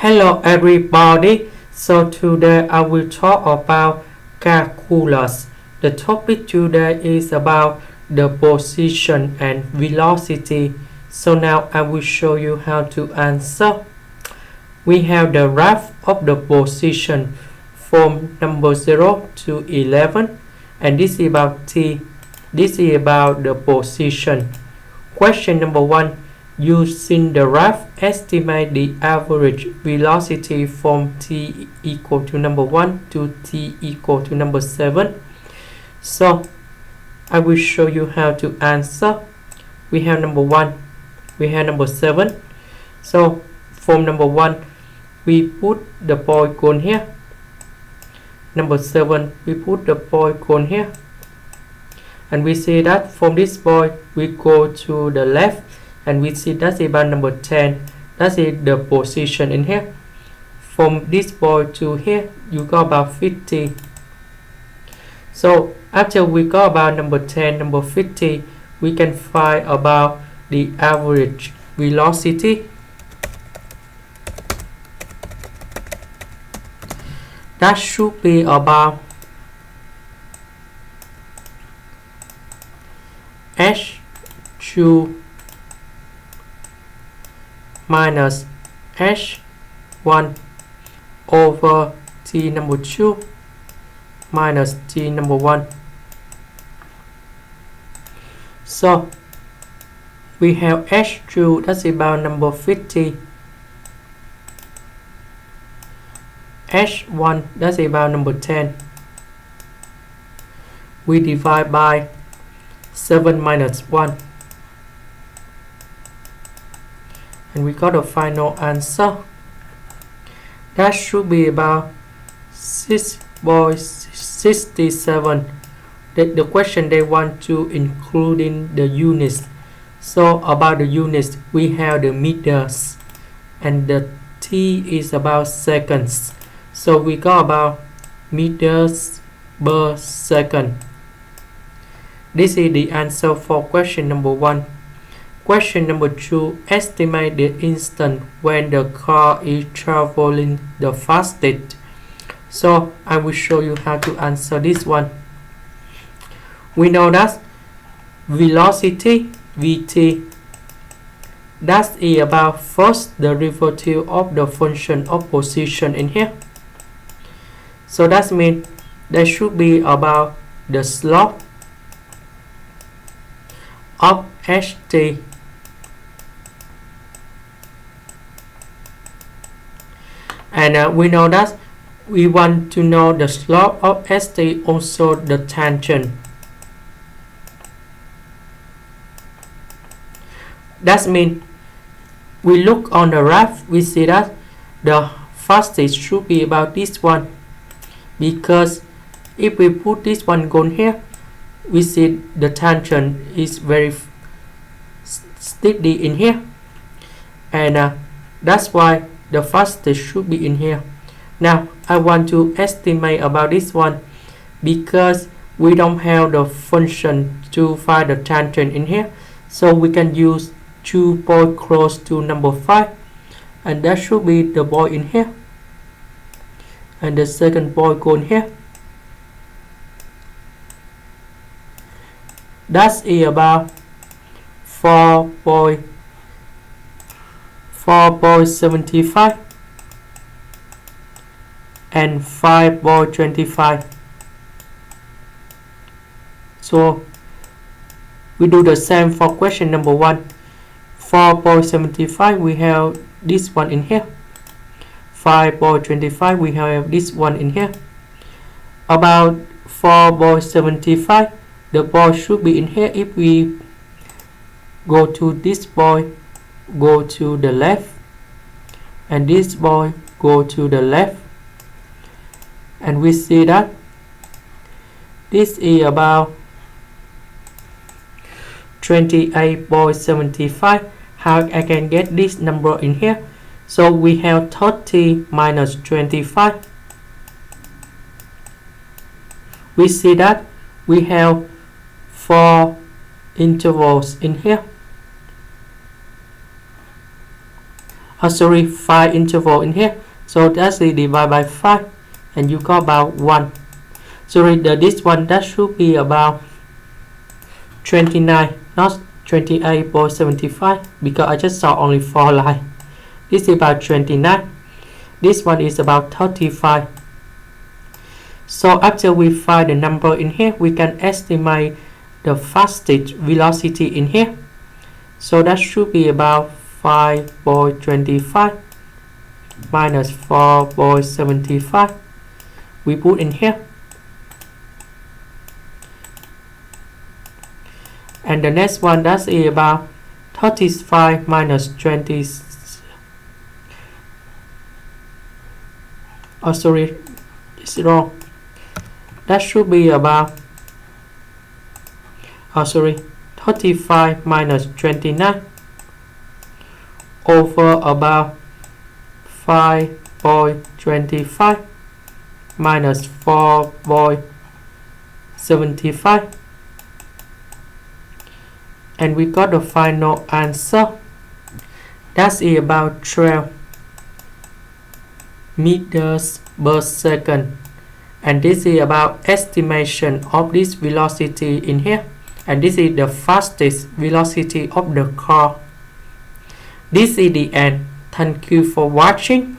Hello everybody, so today I will talk about calculus. The topic today is about the position and velocity. So now I will show you how to answer. We have the graph of the position from number 0 to 11, and this is about t. This is about the position. Question number 1. Using the graph, estimate the average velocity from t equal to number 1 to t equal to number 7. So I will show you how to answer. We have number 1, we have number 7. So from number 1, we put the polygon here. Number 7, we put the polygon here. And we see that from this point, we go to the left. And we see that's about number 10. That's the position in here. From this point to here, you got about 50. So after we got about number 10, number 50, we can find about the average velocity. That should be about h2 minus h1 over t number 2 minus t number 1. So we have h2, that's about number 50. h1, that's about number 10. We divide by 7 minus 1. And we got a final answer. That should be about 6.67. The question they want to include in the units. So about the units, we have the meters, and the t is about seconds. So we got about meters per second. This is the answer for question number 1. Question number 2. Estimate the instant when the car is traveling the fastest. So I will show you how to answer this one. We know that velocity vt, that is about first derivative of the function of position in here. So that means there should be about the slope of ht. And we know that we want to know the slope of st, also the tangent. That means we look on the graph, we see that the fastest should be about this one, because if we put this one going here, we see the tangent is very steady in here, and that's why the fastest should be in here. Now I want to estimate about this one, because we don't have the function to find the tangent in here, so we can use 2 points close to number 5, and that should be the point in here, and the second point going here. That's about 4.75 and 5.25. So we do the same for question number 1. 4.75, we have this one in here. 5.25, we have this one in here. About 4.75, the ball should be in here. If we go to this point, go to the left, and this boy go to the left, and we see that this is about 28.75. How I can get this number in here? So we have 30 minus 25. We see that we have 4 intervals in here. sorry, 5 interval in here, so that's the divide by 5 and you got about 1. So this one that should be about 29, not 28.75, because I just saw only 4 lines. This is about 29. This one is about 35. So after we find the number in here, we can estimate the fastest velocity in here. So that should be about 5.25 minus 4.75. We put in here. And the next one, that's about 35 minus 20. Oh, sorry, it's wrong. That should be about, 35 minus 29 over about 5.25 minus 4.75. And we got the final answer. That's about 12 meters per second. And this is about estimation of this velocity in here. And this is the fastest velocity of the car. This is the end. Thank you for watching.